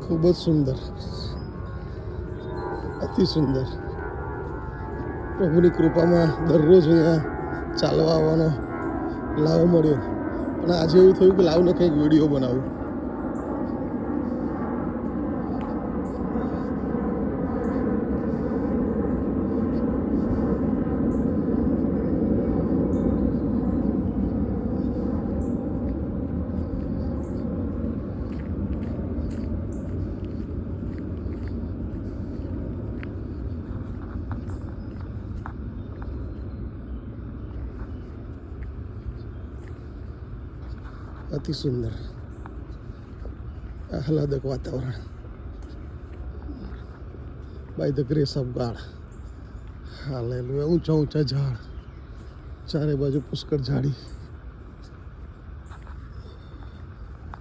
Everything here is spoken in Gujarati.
ખૂબ જ સુંદર, અતિ સુંદર. પ્રભુની કૃપામાં દરરોજ અહીંયા ચાલવા આવવાનો લાવો મળ્યો, પણ આજે એવું થયું કે લાવને કંઈક વિડીયો બનાવું. અતિ સુંદર આહલાદક વાતાવરણ by the grace of God. Hallelujah. ઊંચા ઊંચા ઝાડ, ચારે બાજુ પુષ્કળ ઝાડી.